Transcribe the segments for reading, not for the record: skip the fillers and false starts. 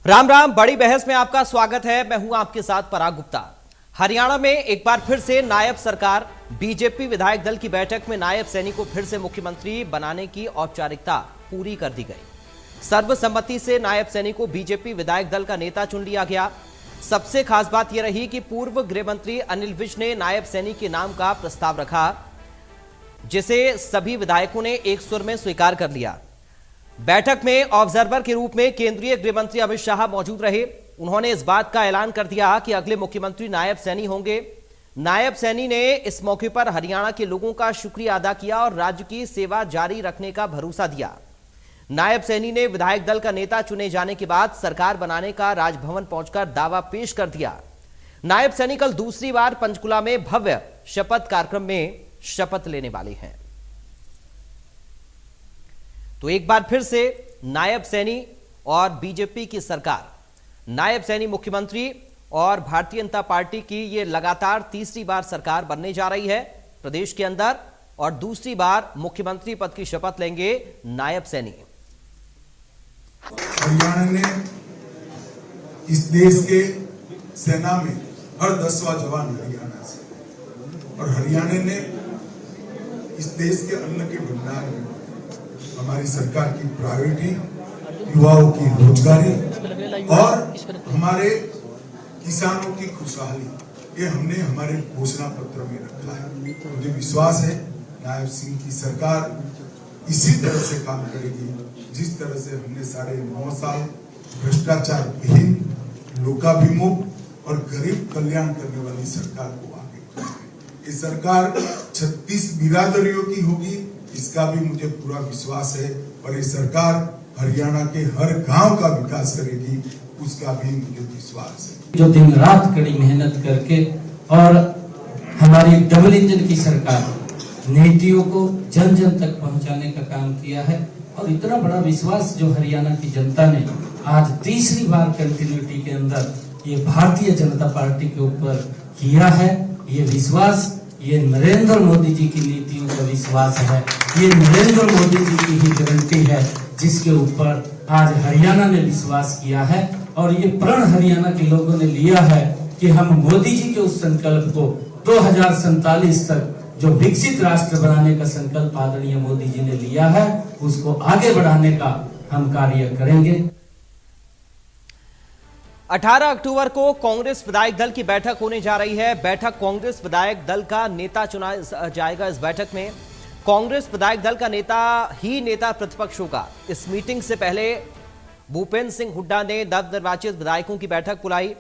राम राम। बड़ी बहस में आपका स्वागत है। मैं हूं आपके साथ पराग गुप्ता। हरियाणा में एक बार फिर से नायब सरकार बीजेपी विधायक दल की बैठक में नायब सैनी को फिर से मुख्यमंत्री बनाने की औपचारिकता पूरी कर दी गई। सर्वसम्मति से नायब सैनी को बीजेपी विधायक दल का नेता चुन लिया गया। सबसे खास बात यह रही कि पूर्व गृह मंत्री अनिल विज ने नायब सैनी के नाम का प्रस्ताव रखा, जिसे सभी विधायकों ने एक सुर में स्वीकार कर लिया। बैठक में ऑब्जर्वर के रूप में केंद्रीय गृह मंत्री अमित शाह मौजूद रहे। उन्होंने इस बात का ऐलान कर दिया कि अगले मुख्यमंत्री नायब सैनी होंगे। नायब सैनी ने इस मौके पर हरियाणा के लोगों का शुक्रिया अदा किया और राज्य की सेवा जारी रखने का भरोसा दिया। नायब सैनी ने विधायक दल का नेता चुने जाने के बाद सरकार बनाने का राजभवन पहुंचकर दावा पेश कर दिया। नायब सैनी कल दूसरी बार पंचकुला में भव्य शपथ कार्यक्रम में शपथ लेने वाले हैं। तो एक बार फिर से नायब सैनी और बीजेपी की सरकार, नायब सैनी मुख्यमंत्री और भारतीय जनता पार्टी की ये लगातार तीसरी बार सरकार बनने जा रही है प्रदेश के अंदर, और दूसरी बार मुख्यमंत्री पद की शपथ लेंगे नायब सैनी। हरियाणा ने इस देश के सेना में हर 10वां जवान हरियाणा से, और हरियाणा ने इस देश के अन्न के भंडार में हमारी सरकार की प्रायोरिटी, युवाओं की रोजगारी और हमारे किसानों की खुशहाली, ये हमने हमारे घोषणा पत्र में रखा है। मुझे विश्वास है नायब सिंह की सरकार इसी तरह से काम करेगी जिस तरह से हमने साढ़े 9 साल भ्रष्टाचार विहीन, लोकाभिमुख और गरीब कल्याण करने वाली सरकार को आगे बढ़ाया। ये सरकार 36 बिरादरियों की होगी, इसका भी मुझे पूरा विश्वास है, और ये सरकार हरियाणा के हर गांव का विकास करेगी, उसका भी मुझे विश्वास है। जो दिन रात कड़ी मेहनत करके और हमारी डबल इंजन की सरकार नीतियों को जन जन तक पहुंचाने का काम किया है, और इतना बड़ा विश्वास जो हरियाणा की जनता ने आज तीसरी बार कंटिन्यूटी के अंदर ये भारतीय जनता पार्टी के ऊपर किया है, ये विश्वास ये नरेंद्र मोदी जी की नीतियों का विश्वास है, ये नरेंद्र मोदी जी की ही गारंटी है जिसके ऊपर आज हरियाणा ने विश्वास किया है। और ये प्रण हरियाणा के लोगों ने लिया है कि हम मोदी जी के उस संकल्प को 2047 तक जो विकसित राष्ट्र बनाने का संकल्प आदरणीय मोदी जी ने लिया है, उसको आगे बढ़ाने का हम कार्य करेंगे। 18 अक्टूबर को कांग्रेस विधायक दल की बैठक होने जा रही है। बैठक कांग्रेस विधायक दल का नेता चुना जाएगा। इस बैठक में कांग्रेस विधायक दल का नेता प्रतिपक्ष होगा। इस मीटिंग से पहले भूपेंद्र सिंह हुड्डा ने नवनिर्वाचित विधायकों की बैठक बुलाई।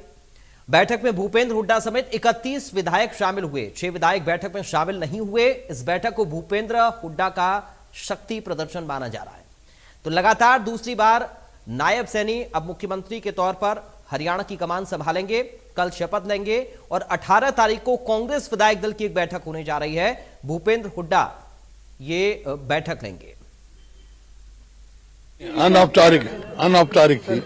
बैठक में भूपेंद्र हुड्डा समेत 31 विधायक शामिल हुए। 6 विधायक बैठक में शामिल नहीं हुए। इस बैठक को भूपेंद्र हुड्डा का शक्ति प्रदर्शन माना जा रहा है। तो लगातार दूसरी बार नायब सैनी अब मुख्यमंत्री के तौर पर हरियाणा की कमान संभालेंगे, कल शपथ लेंगे, और 18 तारीख को कांग्रेस विधायक दल की एक बैठक होने जा रही है। भूपेंद्र हुड्डा ये बैठक लेंगे। अनौपचारिक थी,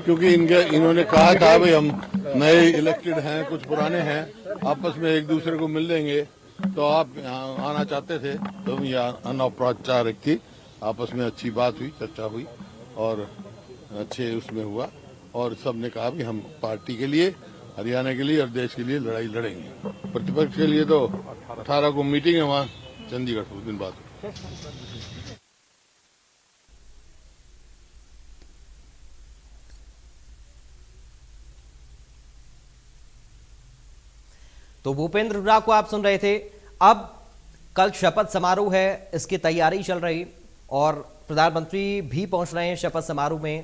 क्योंकि इन्होंने कहा था भाई हम नए इलेक्टेड हैं, कुछ पुराने हैं, आपस में एक दूसरे को मिल लेंगे, तो आप आना चाहते थे, तो यह अनौपचारिक थी। आपस में अच्छी बात हुई, चर्चा हुई और अच्छे उसमें हुआ, और सबने कहा भी हम पार्टी के लिए, हरियाणा के लिए और देश के लिए लड़ाई लड़ेंगे। प्रतिपक्ष के लिए तो 18 को मीटिंग है वहाँ चंडीगढ़, उस दिन बाद। तो भूपेंद्र हुड्डा को आप सुन रहे थे। अब कल शपथ समारोह है, इसकी तैयारी चल रही, और प्रधानमंत्री भी पहुंच रहे हैं शपथ समारोह में।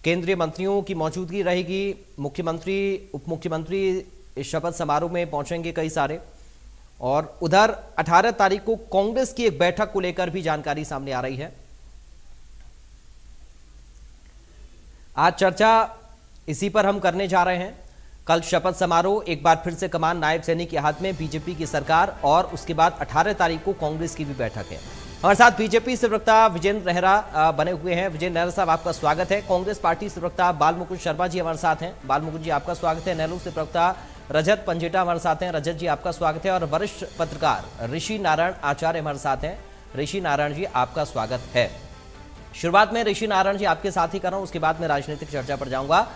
केंद्रीय मंत्रियों की मौजूदगी रहेगी। मुख्यमंत्री, उप मुख्यमंत्री इस शपथ समारोह में पहुंचेंगे कई सारे। और उधर 18 तारीख को कांग्रेस की एक बैठक को लेकर भी जानकारी सामने आ रही है। आज चर्चा इसी पर हम करने जा रहे हैं। कल शपथ समारोह, एक बार फिर से कमान नायब सैनी के हाथ में, बीजेपी की सरकार, और उसके बाद 18 तारीख को कांग्रेस की भी बैठक है। हमारे साथ बीजेपी से प्रवक्ता विजेंद्र नेहरा बने हुए हैं। विजेंद्र नेहरा साहब, आपका स्वागत है। कांग्रेस पार्टी से प्रवक्ता बालमुकुंद शर्मा जी हमारे साथ हैं। बालमुकुंद जी, आपका स्वागत है। नेहरू से प्रवक्ता रजत पंजेटा हमारे साथ हैं। रजत जी, आपका स्वागत है। और वरिष्ठ पत्रकार ऋषि नारायण आचार्य हमारे साथ हैं। ऋषि नारायण जी, आपका स्वागत है। शुरुआत में ऋषि नारायण जी आपके साथ ही कर रहा हूं, उसके बाद में राजनीतिक चर्चा पर जाऊंगा।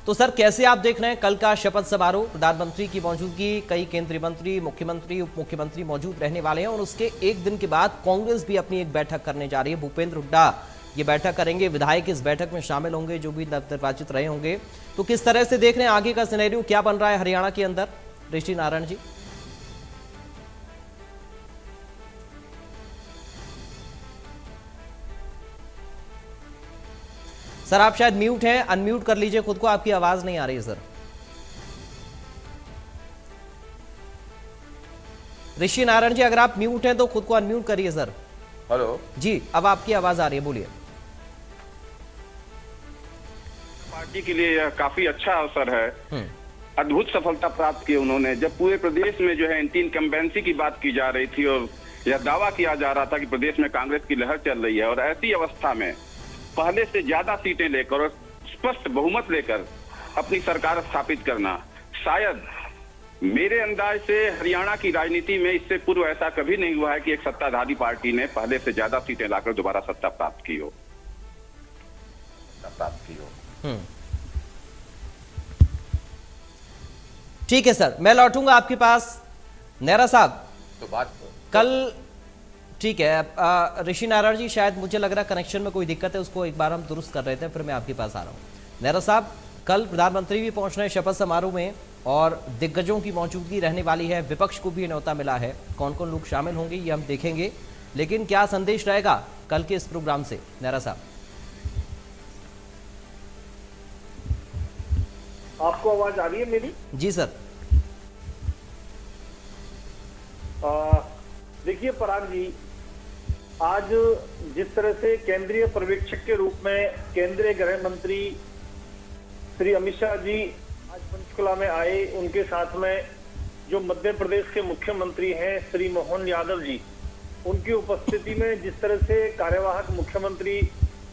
तो सर, कैसे आप देख रहे हैं कल का शपथ समारोह? प्रधानमंत्री की मौजूदगी, कई केंद्रीय मंत्री, मुख्यमंत्री, उप मुख्यमंत्री मौजूद रहने वाले हैं और उसके एक दिन के बाद कांग्रेस भी अपनी एक बैठक करने जा रही है। भूपेंद्र हुड्डा ये बैठक करेंगे, विधायक इस बैठक में शामिल होंगे जो भी निर्वाचित रहे होंगे। तो किस तरह से देख रहे हैं आगे का सिनेरियो, क्या बन रहा है हरियाणा के अंदर, ऋषि नारायण जी? सर आप शायद म्यूट हैं, अनम्यूट कर लीजिए खुद को, आपकी आवाज नहीं आ रही है सर। ऋषि नारायण जी अगर आप म्यूट हैं तो खुद को अनम्यूट करिए सर। हेलो जी, अब आपकी आवाज आ रही है, बोलिए। पार्टी के लिए यह काफी अच्छा अवसर है। अद्भुत सफलता प्राप्त की उन्होंने, जब पूरे प्रदेश में जो है एंटी इनकम्बेंसी की बात की जा रही थी और यह दावा किया जा रहा था कि प्रदेश में कांग्रेस की लहर चल रही है, और ऐसी अवस्था में पहले से ज्यादा सीटें लेकर और स्पष्ट बहुमत लेकर अपनी सरकार स्थापित करना, शायद मेरे अंदाज से हरियाणा की राजनीति में इससे पूर्व ऐसा कभी नहीं हुआ है कि एक सत्ताधारी पार्टी ने पहले से ज्यादा सीटें लाकर दोबारा सत्ता प्राप्त की हो। ठीक है सर, मैं लौटूंगा आपके पास। नेहरा साहब, तो बात कल ठीक है, ऋषि नारायण जी शायद मुझे लग रहा है कनेक्शन में कोई दिक्कत है, उसको एक बार हम दुरुस्त कर रहे थे, फिर मैं आपके पास आ रहा हूँ। नेहरा साहब, कल प्रधानमंत्री भी पहुंच रहे हैं शपथ समारोह में और दिग्गजों की मौजूदगी रहने वाली है, विपक्ष को भी न्योता मिला है। कौन कौन लोग शामिल होंगे ये हम देखेंगे, लेकिन क्या संदेश रहेगा कल के इस प्रोग्राम से, नेहरा साहब? आपको आवाज आ रही है मेरी? जी सर। देखिए पराग जी, आज जिस तरह से केंद्रीय पर्यवेक्षक के रूप में केंद्रीय गृह मंत्री श्री अमित शाह जी आज पंचकुला में आए, उनके साथ में जो मध्य प्रदेश के मुख्यमंत्री हैं श्री मोहन यादव जी, उनकी उपस्थिति में जिस तरह से कार्यवाहक मुख्यमंत्री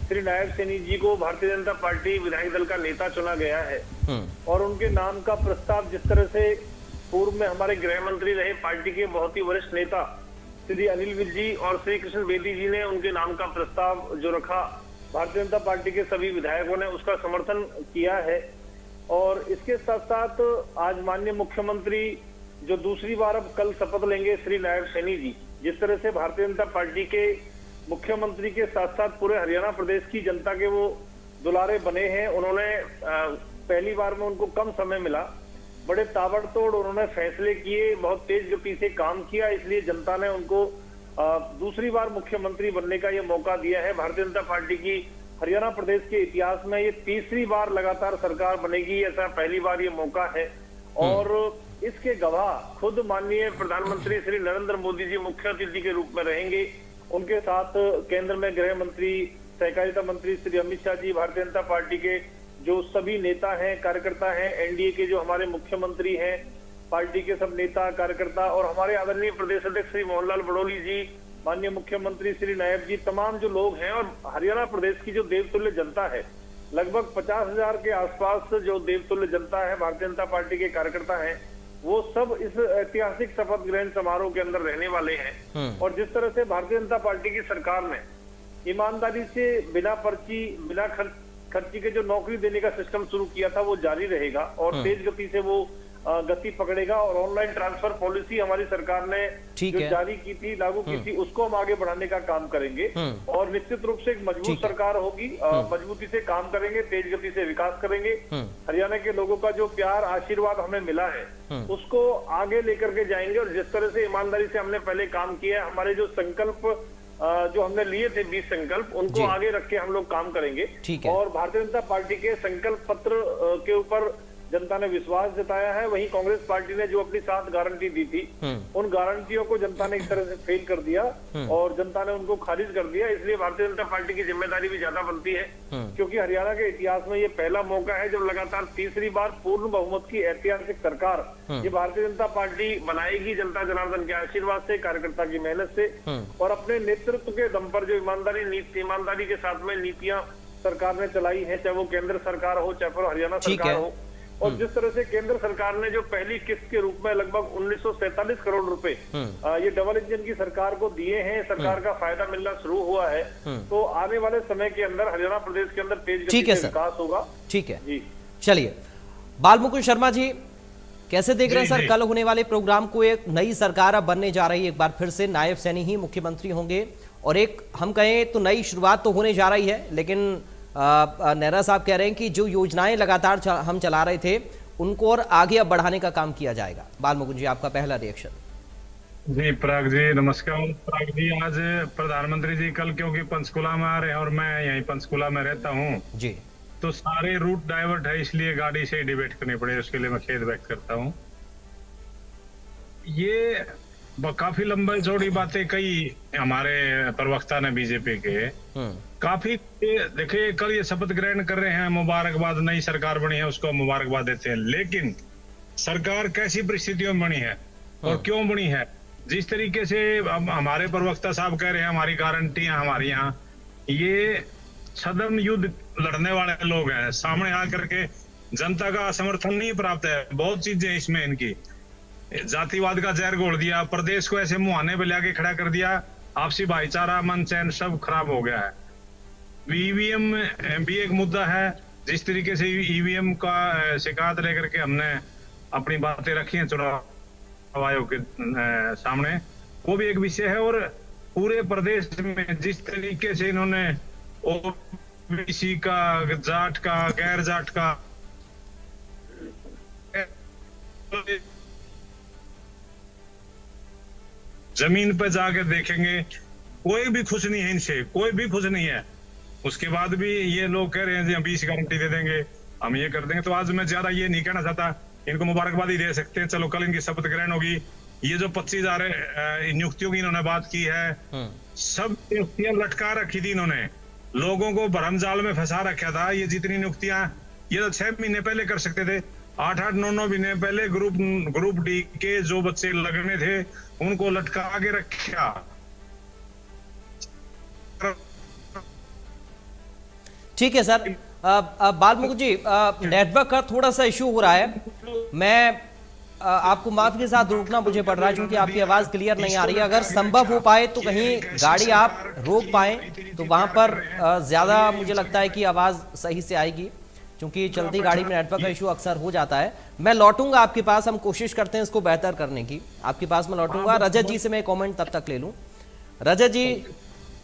श्री नायब सैनी जी को भारतीय जनता पार्टी विधायक दल का नेता चुना गया है और उनके नाम का प्रस्ताव जिस तरह से पूर्व में हमारे गृह मंत्री रहे पार्टी के बहुत ही वरिष्ठ नेता श्री अनिल विज जी और श्री कृष्ण बेदी जी ने उनके नाम का प्रस्ताव जो रखा, भारतीय जनता पार्टी के सभी विधायकों ने उसका समर्थन किया है। और इसके साथ साथ आज माननीय मुख्यमंत्री जो दूसरी बार अब कल शपथ लेंगे श्री नायब सैनी जी, जिस तरह से भारतीय जनता पार्टी के मुख्यमंत्री के साथ साथ पूरे हरियाणा प्रदेश की जनता के वो दुलारे बने हैं। उन्होंने पहली बार में उनको कम समय मिला, बड़े ताबड़तोड़ उन्होंने फैसले किए, बहुत तेज गति से काम किया, इसलिए जनता ने उनको दूसरी बार मुख्यमंत्री बनने का ये मौका दिया है। भारतीय जनता पार्टी की हरियाणा प्रदेश के इतिहास में ये तीसरी बार लगातार सरकार बनेगी, ऐसा पहली बार ये मौका है। और इसके गवाह खुद माननीय प्रधानमंत्री श्री नरेंद्र मोदी जी मुख्य अतिथि के रूप में रहेंगे। उनके साथ केंद्र में गृह मंत्री, सहकारिता मंत्री श्री अमित शाह जी, भारतीय जनता पार्टी के जो सभी नेता हैं, कार्यकर्ता हैं, एनडीए के जो हमारे मुख्यमंत्री हैं, पार्टी के सब नेता कार्यकर्ता और हमारे आदरणीय प्रदेश अध्यक्ष श्री मोहनलाल बड़ौली जी, माननीय मुख्यमंत्री श्री नायब जी, तमाम जो लोग हैं और हरियाणा प्रदेश की जो देवतुल्य जनता है, लगभग 50,000 के आसपास जो देवतुल्य जनता है, भारतीय जनता पार्टी के कार्यकर्ता हैं, वो सब इस ऐतिहासिक शपथ ग्रहण समारोह के अंदर रहने वाले हैं। और जिस तरह से भारतीय जनता पार्टी की सरकार ने ईमानदारी से बिना पर्ची, बिना खर्ची के जो नौकरी देने का सिस्टम शुरू किया था वो जारी रहेगा और तेज गति से वो गति पकड़ेगा। और ऑनलाइन ट्रांसफर पॉलिसी हमारी सरकार ने जो जारी की थी, लागू की थी, उसको हम आगे बढ़ाने का काम करेंगे और निश्चित रूप से एक मजबूत सरकार होगी, मजबूती से काम करेंगे, तेज गति से विकास करेंगे। हरियाणा के लोगों का जो प्यार आशीर्वाद हमें मिला है उसको आगे लेकर के जाएंगे। और जिस तरह से ईमानदारी से हमने पहले काम किया है, हमारे जो संकल्प जो हमने लिए थे 20 संकल्प, उनको आगे रख के हम लोग काम करेंगे। और भारतीय जनता पार्टी के संकल्प पत्र के ऊपर जनता ने विश्वास जताया है। वहीं कांग्रेस पार्टी ने जो अपनी 7 गारंटी दी थी, उन गारंटियों को जनता ने एक तरह से फेल कर दिया और जनता ने उनको खारिज कर दिया। इसलिए भारतीय जनता पार्टी की जिम्मेदारी भी ज्यादा बनती है, क्योंकि हरियाणा के इतिहास में ये पहला मौका है जब लगातार तीसरी बार पूर्ण बहुमत की ऐतिहासिक सरकार ये भारतीय जनता पार्टी बनाएगी, जनता जनार्दन के आशीर्वाद से, कार्यकर्ता की मेहनत से और अपने नेतृत्व के दम पर जो ईमानदारी के साथ में नीतियां सरकार ने चलाई है, चाहे वो केंद्र सरकार हो, चाहे फिर हरियाणा सरकार हो। और जिस तरह से केंद्र सरकार ने जो पहली किस्त के रूप में लगभग 1947 करोड़ रुपए ये डबल इंजन की सरकार को दिए हैं, सरकार का फायदा मिलना शुरू हुआ है। तो आने वाले समय के अंदर हरियाणा प्रदेश के अंदर तेज गति से विकास होगा। ठीक है जी, चलिए बालमुकुंद शर्मा जी, कैसे देख रहे हैं सर कल होने वाले प्रोग्राम को? एक नई सरकार अब बनने जा रही है, एक बार फिर से नायब सैनी ही मुख्यमंत्री होंगे और एक हम कहें तो नई शुरुआत तो होने जा रही है, लेकिन नेहरा साहब कह रहे हैं कि जो योजनाएं लगातार हम चला रहे थे उनको और आगे अब बढ़ाने का काम किया जाएगा। बालमुकुंद जी, आपका पहला रिएक्शन। जी पराग जी नमस्कार। पराग जी, आज प्रधानमंत्री जी कल क्योंकि पंचकुला में आ रहे हैं और मैं यहीं पंचकुला में रहता हूँ जी, तो सारे रूट डाइवर्ट है, इसलिए गाड़ी से डिबेट करनी पड़ी, उसके लिए मैं खेद व्यक्त करता हूँ। ये काफी लंबी चौड़ी बातें कही हमारे प्रवक्ता ने बीजेपी के, काफी देखिए कल ये शपथ ग्रहण कर रहे हैं, मुबारकबाद, नई सरकार बनी है उसको मुबारकबाद देते हैं, लेकिन सरकार कैसी परिस्थितियों में बनी है और क्यों बनी है? जिस तरीके से हमारे प्रवक्ता साहब कह रहे हैं हमारी गारंटियां हमारी यहाँ, ये सदन युद्ध लड़ने वाले लोग हैं, सामने आकर के जनता का समर्थन नहीं प्राप्त है। बहुत चीजें इसमें इनकी जातिवाद का जहर घोल दिया, प्रदेश को ऐसे मुहाने पे लाके खड़ा कर दिया, आपसी भाईचारा मन चैन सब खराब हो गया है। ईवीएम भी एक मुद्दा है, जिस तरीके से ईवीएम का शिकायत लेकर के हमने अपनी बातें रखी हैं चुनाव आयोग के सामने, वो भी एक विषय है। और पूरे प्रदेश में जिस तरीके से इन्होंने ओबीसी का, जाट का, गैर जाट का जमीन पे जाके देखेंगे, कोई भी खुश नहीं है इनसे, कोई भी खुश नहीं है। उसके बाद भी ये लोग कह रहे हैं जी हम 20 गारंटी दे देंगे, हम ये कर देंगे। तो आज मैं ज्यादा ये नहीं कहना चाहता, इनको मुबारकबाद ही दे सकते हैं। चलो कल इनकी शपथ ग्रहण होगी, ये जो 25,000 नियुक्तियों की इन्होंने बात की है, सब नियुक्तियां लटका रखी थी इन्होंने, लोगों को भरम जाल में फंसा रखा था। ये जितनी नियुक्तियां ये तो 6 महीने पहले कर सकते थे, 8-8, 9-9 महीने पहले ग्रुप डी के जो बच्चे लगने थे उनको लटका के रखा। ठीक है सर। बालमुकुंद जी, नेटवर्क का थोड़ा सा इश्यू हो रहा है, मैं आपको माफी के साथ रोकना मुझे पड़ रहा है क्योंकि आपकी आवाज क्लियर नहीं आ रही है। अगर संभव हो पाए तो कहीं गाड़ी आप रोक पाए तो वहां पर ज्यादा मुझे लगता है कि आवाज सही से आएगी, क्योंकि चलती गाड़ी में नेटवर्क का इशू अक्सर हो जाता है। मैं लौटूंगा आपके पास, हम कोशिश करते हैं इसको बेहतर करने की, आपके पास मैं लौटूंगा। रजत जी से मैं कमेंट तब तक ले लूं। रजत जी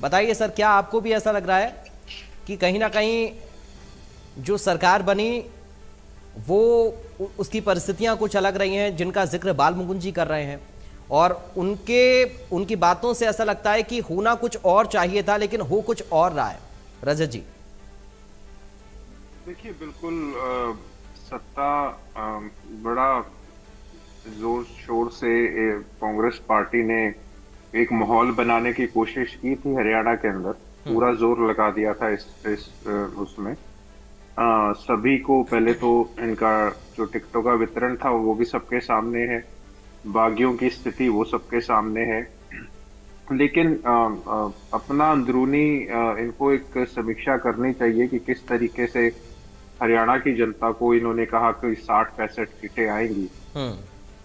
बताइए सर, क्या आपको भी ऐसा लग रहा है कि कहीं ना कहीं जो सरकार बनी वो उसकी परिस्थितियां कुछ अलग रही हैं, जिनका जिक्र बालमुकुंद जी कर रहे हैं, और उनकी बातों से ऐसा लगता है कि होना कुछ और चाहिए था लेकिन हो कुछ और रहा है? रजत जी देखिए, बिल्कुल सत्ता बड़ा जोर शोर से कांग्रेस पार्टी ने एक माहौल बनाने की कोशिश की थी हरियाणा के अंदर, पूरा जोर लगा दिया था इस उसमें। सभी को पहले तो इनका जो टिकटों का वितरण था वो भी सबके सामने है, बागियों की स्थिति वो सबके सामने है, लेकिन अपना अंदरूनी इनको एक समीक्षा करनी चाहिए कि किस तरीके से हरियाणा की जनता को इन्होंने कहा कि 60-65 सीटें आएंगी।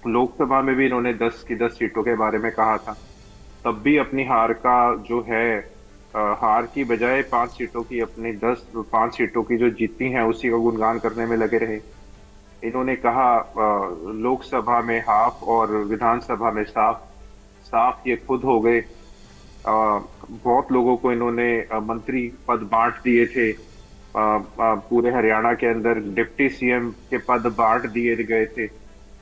लोकसभा में भी इन्होंने 10 की 10 सीटों के बारे में कहा था, तब भी अपनी हार का जो है हार की बजाय 5 सीटों की अपनी 5 सीटों की जो जीती हैं उसी का गुणगान करने में लगे रहे। इन्होंने कहा लोकसभा में हाफ और विधानसभा में साफ ये खुद हो गए। बहुत लोगों को इन्होंने मंत्री पद बांट दिए थे, पूरे हरियाणा के अंदर डिप्टी सीएम के पद बांट दिए गए थे।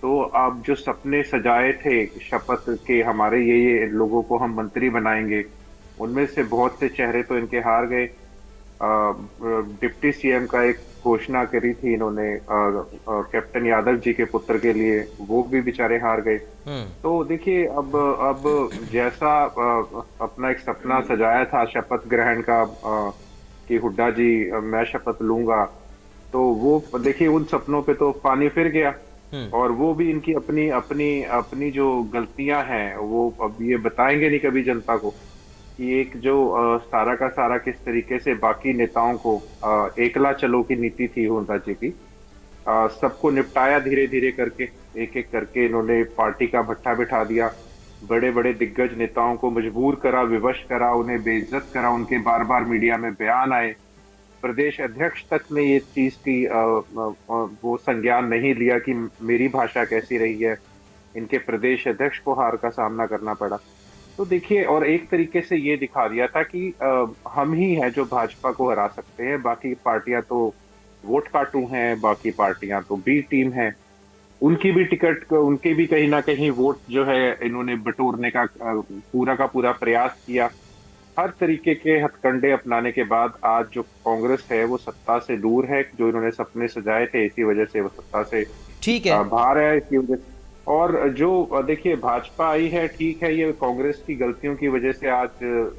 तो अब जो सपने सजाए थे शपथ के हमारे ये लोगों को हम मंत्री बनाएंगे, उनमें से बहुत से चेहरे तो इनके हार गए। डिप्टी सीएम का एक घोषणा करी थी इन्होंने कैप्टन यादव जी के पुत्र के लिए, वो भी बेचारे हार गए। तो देखिए अब जैसा अपना एक सपना सजाया था शपथ ग्रहण का कि हुड्डा जी मैं शपथ लूंगा, तो वो देखिए उन सपनों पे तो पानी फिर गया, और वो भी इनकी अपनी जो गलतियां हैं वो अब ये बताएंगे नहीं कभी जनता को कि एक जो सारा का सारा किस तरीके से बाकी नेताओं को एकला चलो की नीति थी हुड्डा जी की, सबको निपटाया धीरे धीरे करके, एक एक करके इन्होंने पार्टी का भट्ठा बिठा दिया, बड़े बड़े दिग्गज नेताओं को मजबूर करा, विवश करा, उन्हें बेइज्जत करा, उनके बार बार मीडिया में बयान आए। प्रदेश अध्यक्ष तक ने ये चीज की वो संज्ञान नहीं लिया कि मेरी भाषा कैसी रही है, इनके प्रदेश अध्यक्ष को हार का सामना करना पड़ा। तो देखिए, और एक तरीके से ये दिखा दिया था कि हम ही हैं जो भाजपा को हरा सकते हैं, बाकी पार्टियां तो वोट काटू हैं, बाकी पार्टियां तो बी टीम हैं, उनकी भी टिकट, उनके भी कहीं ना कहीं वोट जो है इन्होंने बटोरने का पूरा प्रयास किया। हर तरीके के हथकंडे अपनाने के बाद आज जो कांग्रेस है वो सत्ता से दूर है, जो इन्होंने सपने सजाए थे इसी वजह से वो सत्ता से ठीक है बाहर है इसकी वजह से। और जो देखिए भाजपा आई है, ठीक है, ये कांग्रेस की गलतियों की वजह से आज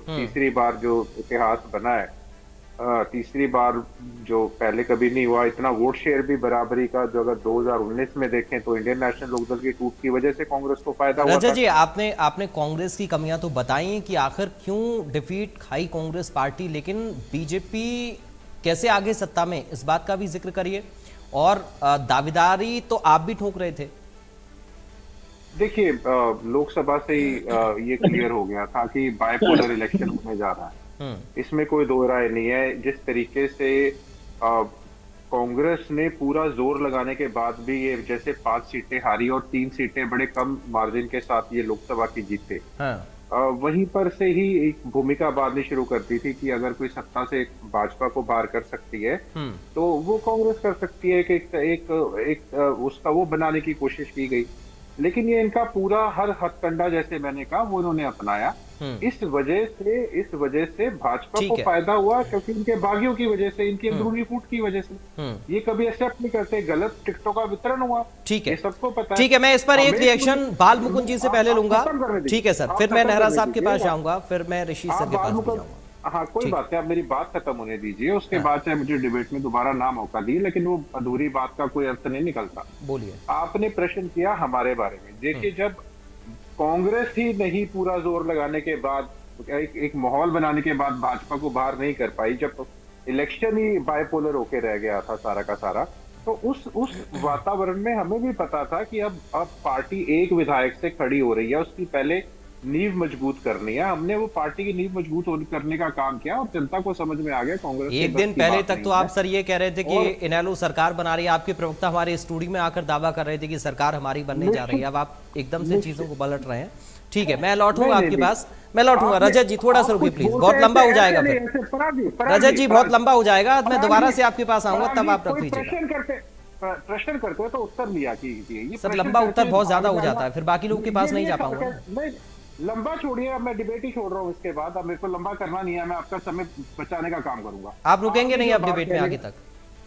तीसरी बार जो इतिहास बना है, तीसरी बार जो पहले कभी नहीं हुआ, इतना वोट शेयर भी बराबरी का, जो अगर 2019 में देखें तो इंडियन नेशनल लोकदल की टूट की वजह से कांग्रेस को फायदा हुआ। रजत जी, आपने कांग्रेस की कमियां तो बताई कि आखिर क्यों डिफीट खाई कांग्रेस पार्टी, लेकिन बीजेपी कैसे आगे सत्ता में, इस बात का भी जिक्र करिए। और दावेदारी तो आप भी ठोक रहे थे। देखिए, लोकसभा से ही ये क्लियर हो गया था कि बाइपोलर इलेक्शन होने जा रहा है, इसमें कोई दो राय नहीं है। जिस तरीके से कांग्रेस ने पूरा जोर लगाने के बाद भी ये जैसे 5 सीटें हारी और 3 सीटें बड़े कम मार्जिन के साथ ये लोकसभा की जीते, वहीं पर से ही एक भूमिका बांधनी शुरू कर दी थी कि अगर कोई सत्ता से भाजपा को बाहर कर सकती है तो वो कांग्रेस कर सकती है, एक उसका वो बनाने की कोशिश की गई। लेकिन ये इनका पूरा हर हथकंडा, जैसे मैंने कहा, वो इन्होंने अपनाया। इस वजह से भाजपा को फायदा हुआ, क्योंकि इनके बागियों की वजह से, इनकी अंदरूनी फूट की वजह से ये कभी एक्सेप्ट नहीं करते, गलत टिकटों का वितरण हुआ। ठीक है, सबको पता है। ठीक है, मैं इस पर एक रिएक्शन बाल मुकुंद जी से पहले लूंगा। ठीक है सर, फिर मैं नेहरा साहब के पास जाऊंगा, फिर मैं ऋषि सर के पास जाऊंगा। हाँ, कोई बात नहीं, आप मेरी बात खत्म होने दीजिए, उसके बाद चाहे मुझे डिबेट में दोबारा ना मौका दी, लेकिन वो अधूरी बात का कोई अर्थ नहीं निकलता। बोलिए। आपने प्रश्न किया हमारे बारे में। देखिए, जब कांग्रेस ही नहीं पूरा जोर लगाने के बाद, एक माहौल बनाने के बाद भाजपा को बाहर नहीं कर पाई, जब इलेक्शन ही बाइपोलर होके रह गया था सारा का सारा, तो उस वातावरण में हमें भी पता था कि अब पार्टी एक विधायक से खड़ी हो रही है, उसकी पहले नींव मजबूत करनी है। हमने वो पार्टी की नींव मजबूत करने का काम किया और जनता को समझ में आ गया कांग्रेस एक दिन पहले तक तो आप सर ये कह रहे थे कि इनेलो सरकार बना रही है, आपके प्रवक्ता हमारे स्टूडियो में आकर दावा कर रहे थे कि सरकार हमारी बनने जा रही है। अब आप एकदम से चीजों को पलट रहे हैं। ठीक है, मैं लौटूंगा आपके पास, मैं लौटूंगा। रजत जी थोड़ा सा रुकिए प्लीज, बहुत लंबा हो जाएगा फिर। रजत जी बहुत लंबा हो जाएगा, मैं दोबारा से आपके पास आऊंगा, तब आप रख लीजिएगा। प्रश्न करते हो तो उत्तर लिया कीजिए। सर लंबा उत्तर बहुत ज्यादा हो जाता है, फिर बाकी लोग के पास नहीं जा पाऊंगा। लंबा छोड़िए, अब मैं डिबेट ही छोड़ रहा हूँ इसके बाद। अब मेरे को लंबा करना नहीं है, मैं आपका समय बचाने का काम करूंगा। आप रुकेंगे नहीं अब डिबेट में आगे तक?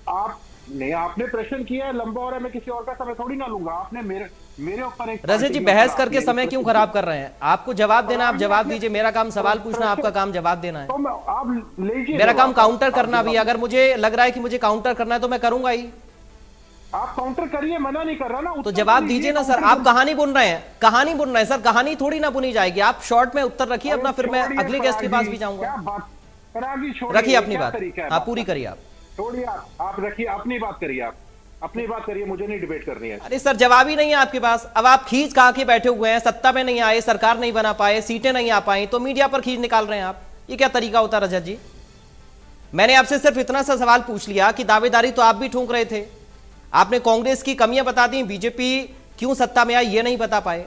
आप नहीं, आपने प्रश्न किया है, लंबा हो रहा है, मैं किसी और का समय थोड़ी ना लूंगा। आपने मेरे ऊपर एक रजत जी बहस करके समय क्यों खराब कर रहे हैं? आपको जवाब देना, आप जवाब दीजिए। मेरा काम सवाल पूछना, आपका काम जवाब देना है। तो आप लीजिए, मेरा काम काउंटर करना भी। अगर मुझे लग रहा है कि मुझे काउंटर करना है तो मैं करूंगा ही। आप काउंटर करिए, मना नहीं कर रहा ना। तो जवाब दीजिए ना सर। आप कहानी बुन रहे हैं, कहानी बुन रहे हैं सर, कहानी थोड़ी ना बुनी जाएगी। आप शॉर्ट में उत्तर रखिए अपना, फिर मैं अगले गेस्ट के पास भी जाऊंगा। रखिए अपनी बात, आप पूरी करिए। आप छोड़िए, आप रखिए अपनी बात करिए, आप अपनी बात करिए, मुझे नहीं डिबेट करनी है। अरे सर जवाब ही नहीं है आपके पास। अब आप खींच खा के बैठे हुए हैं, सत्ता में नहीं आए, सरकार नहीं बना पाए, सीटें नहीं आ पाई, तो मीडिया पर खींच निकाल रहे हैं आप। ये क्या तरीका होता है रजत जी? मैंने आपसे सिर्फ इतना सा सवाल पूछ लिया कि दावेदारी तो आप भी ठोक रहे थे। आपने कांग्रेस की कमियां बता दी, बीजेपी क्यों सत्ता में आई ये नहीं बता पाए।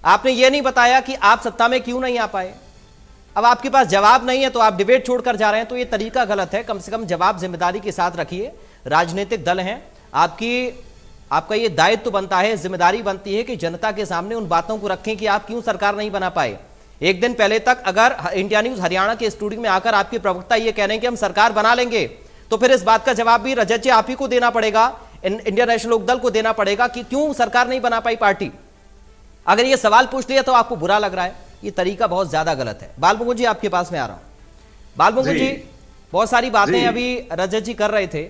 आपने ये नहीं बताया कि आप सत्ता में क्यों नहीं आ पाए। अब आपके पास जवाब नहीं है तो आप डिबेट छोड़कर जा रहे हैं, तो ये तरीका गलत है। कम से कम जवाब जिम्मेदारी के साथ रखिए। राजनीतिक दल हैं, आपका ये दायित्व बनता है, जिम्मेदारी बनती है कि जनता के सामने उन बातों को रखें कि आप क्यों सरकार नहीं बना पाए। एक दिन पहले तक अगर इंडिया न्यूज हरियाणा के स्टूडियो में आकर आपके प्रवक्ता ये कह रहे हैं कि हम सरकार बना लेंगे, तो फिर इस बात का जवाब भी रजत जी आप ही को देना पड़ेगा, इंडिया नेशनल लोकदल को देना पड़ेगा कि क्यों सरकार नहीं बना पाई पार्टी। अगर ये सवाल पूछ लिया तो आपको बुरा लग रहा है, ये तरीका बहुत ज्यादा गलत है। बाल मुकुंद जी आपके पास में आ रहा हूं। बाल मुकुंद जी बहुत सारी बातें अभी रजत जी कर रहे थे।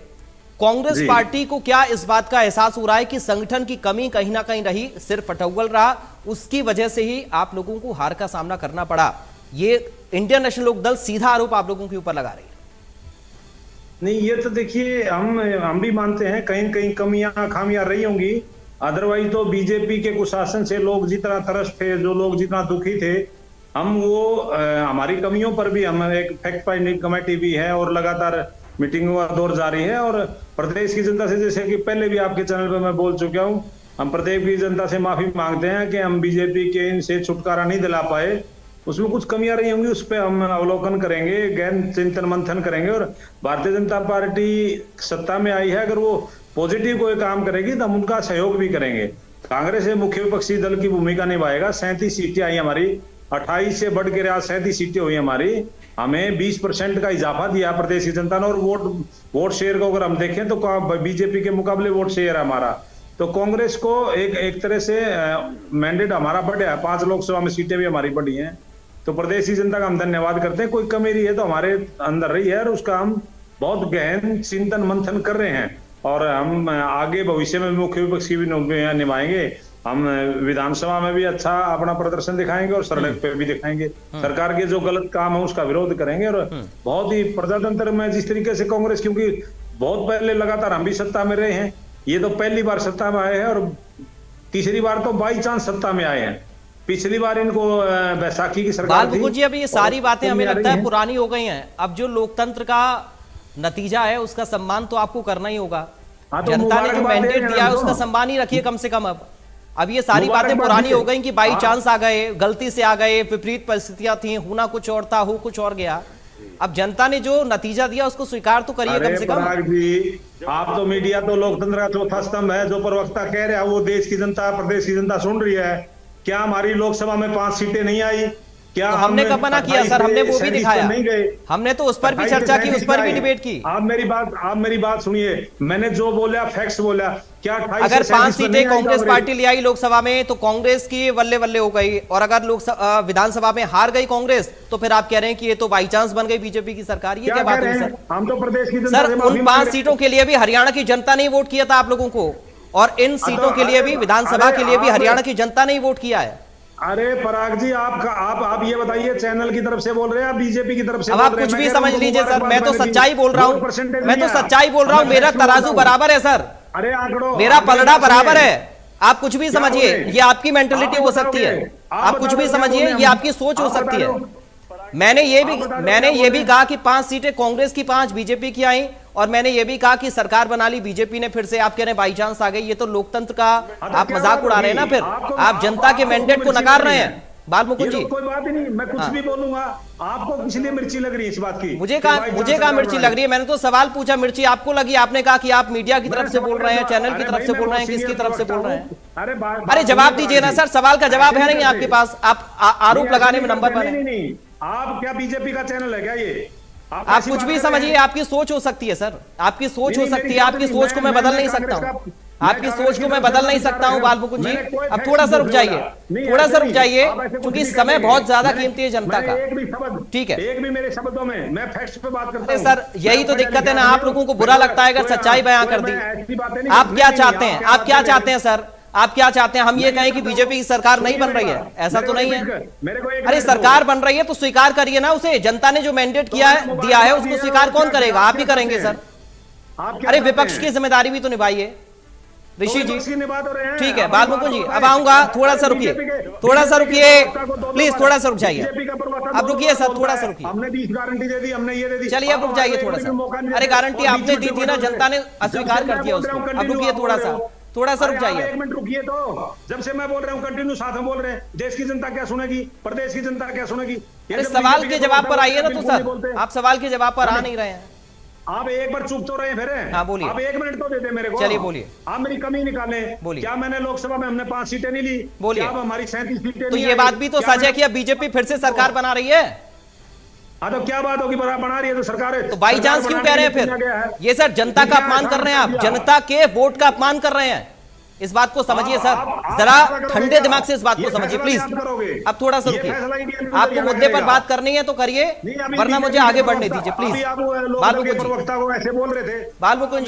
कांग्रेस पार्टी को क्या इस बात का एहसास हो रहा है कि संगठन की कमी कहीं ना कहीं रही, सिर्फ फटौवल रहा, उसकी वजह से ही आप लोगों को हार का सामना करना पड़ा? ये इंडियन नेशनल लोकदल सीधा आरोप आप लोगों के ऊपर लगा रही है। नहीं, ये तो देखिए हम भी मानते हैं कहीं कहीं कमियां खामियां रही होंगी। अदरवाइज तो बीजेपी के कुशासन से लोग जितना तरस थे, जो लोग जितना दुखी थे, हम वो हमारी कमियों पर भी हम एक फैक्ट फाइंडिंग कमेटी भी है और लगातार मीटिंगों का दौर जारी है। और प्रदेश की जनता से, जैसे कि पहले भी आपके चैनल पर मैं बोल चुका हूं, हम प्रदेश की जनता से माफी मांगते हैं कि हम बीजेपी के इनसे छुटकारा नहीं दिला पाए। उसमें कुछ कमियां रही होंगी, उस पर हम अवलोकन करेंगे, गहन चिंतन मंथन करेंगे। और भारतीय जनता पार्टी सत्ता में आई है, अगर वो पॉजिटिव कोई काम करेगी तो हम उनका सहयोग भी करेंगे। कांग्रेस एक मुख्य विपक्षी दल की भूमिका निभाएगा। 37 सीटें आई हमारी, 28 से बढ़ के आज 37 सीटें हुई हमारी। हमें 20% का इजाफा दिया प्रदेश की जनता ने। और वोट शेयर को अगर हम देखें तो बीजेपी के मुकाबले वोट शेयर है हमारा। तो कांग्रेस को एक तरह से मैंडेट हमारा बढ़ा है, 5 लोकसभा में सीटें भी हमारी बढ़ी हैं। तो प्रदेश की जनता का हम धन्यवाद करते हैं। कोई कमी रही है तो हमारे अंदर रही है और उसका हम बहुत गहन चिंतन मंथन कर रहे हैं। और हम आगे भविष्य में मुख्य विपक्ष की भी निभाएंगे। हम विधानसभा में भी अच्छा अपना प्रदर्शन दिखाएंगे और सड़क पे भी दिखाएंगे। सरकार के जो गलत काम है उसका विरोध करेंगे। और बहुत ही प्रजातंत्र में जिस तरीके से कांग्रेस, क्योंकि बहुत पहले लगातार हम भी सत्ता में रहे हैं, ये तो पहली बार सत्ता में आए हैं और तीसरी बार तो बाई चांस सत्ता में आए हैं। पिछली बार इनको बैसाखी की सरकार बाल मुकुंद जी, अब ये सारी बातें हमें लगता है पुरानी हो गई हैं। अब जो लोकतंत्र का नतीजा है उसका सम्मान तो आपको करना ही होगा। तो जनता ने जो मैंडेट दिया है उसका सम्मान ही रखिए कम से कम। अब ये सारी बातें पुरानी हो गई कि बाई चांस आ गए, गलती से आ गए, विपरीत परिस्थितियां थी, होना कुछ और था, हो कुछ और गया। अब जनता ने जो नतीजा दिया उसको स्वीकार तो करिए कम से कम। जी, आप तो मीडिया तो लोकतंत्र का चौथा स्तंभ है। जो प्रवक्ता कह रहा है वो देश की जनता, प्रदेश की जनता सुन रही है। क्या हमारी लोकसभा में 5 सीटें नहीं आई? क्या तो हमने कब मना किया सर? हमने वो भी दिखाया, नहीं गए। हमने तो उस पर भी चर्चा की, उस पर भी डिबेट की। आप मेरी बात सुनिए। मैंने जो बोला फैक्ट्स बोला। क्या अगर 5 सीटें कांग्रेस पार्टी ले आई लोकसभा में तो कांग्रेस की बल्ले बल्ले हो गई, और अगर लोकसभा विधानसभा में हार गई कांग्रेस तो फिर आप कह रहे हैं कि ये तो बाई चांस बन गई बीजेपी की सरकार। ये क्या बात हुई सर? हम तो प्रदेश की जनता सर उन 5 सीटों के लिए भी हरियाणा की जनता ने वोट किया था आप लोगों को, और इन सीटों के लिए भी, विधानसभा के लिए भी हरियाणा की जनता ने वोट किया है। अरे पराग जी, आप ये बताइए, चैनल की तरफ से बोल रहे हैं, आप बीजेपी की तरफ से अब आप कुछ भी समझ लीजिए सर, मैं तो सच्चाई बोल रहा हूँ, मैं तो सच्चाई बोल रहा हूँ। मेरा तराजू बराबर है सर, अरे आंकड़ों, मेरा पलड़ा बराबर है। आप कुछ भी समझिए, ये आपकी मेंटलिटी हो सकती है। आप कुछ भी समझिए, ये आपकी सोच हो सकती है। मैंने ये भी कहा कि 5 सीटें कांग्रेस की, 5 बीजेपी की आई, और मैंने ये भी कहा कि सरकार बना ली बीजेपी ने, फिर से आप कह रहे हैं बाई चांस आ गई। ये तो लोकतंत्र का आप मजाक उड़ा रहे हैं ना। फिर आप जनता के मैंडेट को नकार रहे हैं बाल मुकुंद जी। कोई बात ही नहीं, मैं कुछ भी बोलूंगा। आपको इसलिए मिर्ची लग रही है इस बात की? मुझे कहा मिर्ची लग रही है? मैंने तो सवाल पूछा, मिर्ची आपको लगी? आपने कहा कि आप मीडिया की तरफ से बोल रहे हैं, चैनल की तरफ से बोल रहे हैं, किसकी तरफ से बोल रहे हैं? अरे जवाब दीजिए ना सर, सवाल का जवाब है नहीं आपके पास, आप आरोप लगाने में नंबर 1 है। आप क्या बीजेपी का चैनल है क्या ये? आप कुछ भी समझिए, आपकी सोच हो सकती है सर, आपकी सोच हो सकती है। आपकी सोच को मैं बदल नहीं सकता हूँ, आपकी सोच को मैं बदल नहीं सकता हूँ बाल मुकुंद जी। अब थोड़ा सा रुक जाइए, थोड़ा सा रुक जाइए, क्योंकि समय बहुत ज्यादा कीमती है जनता का। ठीक है, एक भी मेरे शब्दों में मैं फैक्ट्स पे बात करता हूं। सर यही तो दिक्कत है ना, आप लोगों को बुरा लगता है अगर सच्चाई बयां कर दी। आप क्या चाहते हैं? आप क्या चाहते हैं सर? आप क्या चाहते हैं? हम ये कहें कि बीजेपी की सरकार नहीं बन रही है? ऐसा तो नहीं है। अरे सरकार बन रही है तो स्वीकार करिए ना उसे। जनता ने जो मैंडेट दिया है उसको स्वीकार कौन करेगा? आप ही करेंगे सर। अरे विपक्ष की जिम्मेदारी भी तो निभाइए ऋषि जी। ठीक है बाल मुकुंद जी, अब आऊंगा, थोड़ा सा रुकिए, थोड़ा सा रुकिए प्लीज, थोड़ा सा रुक जाइए। अब रुकिए सर, थोड़ा सा रुकिए। हमने 20 गारंटी दे दी, हमने ये दे दी। चलिए अब रुक जाइए थोड़ा सा। अरे गारंटी आपने दी थी ना, जनता ने अस्वीकार कर दिया उसको। अब रुकिए थोड़ा सा रुक जाइए। 1 मिनट रुकिए। तो जब से मैं बोल रहा हूँ कंटिन्यू साथ में बोल रहे हैं, देश की जनता क्या सुनेगी, प्रदेश की जनता क्या सुनेगी? अरे सवाल के जवाब पर आइए ना। तो सर आप सवाल के जवाब पर आ नहीं रहे हैं। आप एक बार चुप तो रहे फिर। हाँ बोलिए। आप 1 मिनट तो दे दे मेरे को। चलिए बोलिए। आप मेरी कमी निकाले। बोलिए। क्या मैंने लोकसभा में हमने 5 सीटें नहीं ली? बोलिए। अब हमारी 37 सीटें तो ये बात भी तो सच है कि अब बीजेपी फिर से सरकार बना रही है। हाँ तो क्या बात होगी, बना रही है तो सरकार। तो बाई चांस क्यों कह रहे हैं फिर? ये सर जनता का अपमान कर रहे हैं आप, जनता के वोट का अपमान कर रहे हैं। इस बात को समझिए सर, जरा ठंडे दिमाग से इस बात को समझिए प्लीज। अब थोड़ा सा रुकिए, आपको मुद्दे पर बात करनी है तो करिए, वरना मुझे आगे बढ़ने दीजिए प्लीज। बाल मुकुंद जी, ऐसे बोल रहे थे। बाल मुकुंद जी।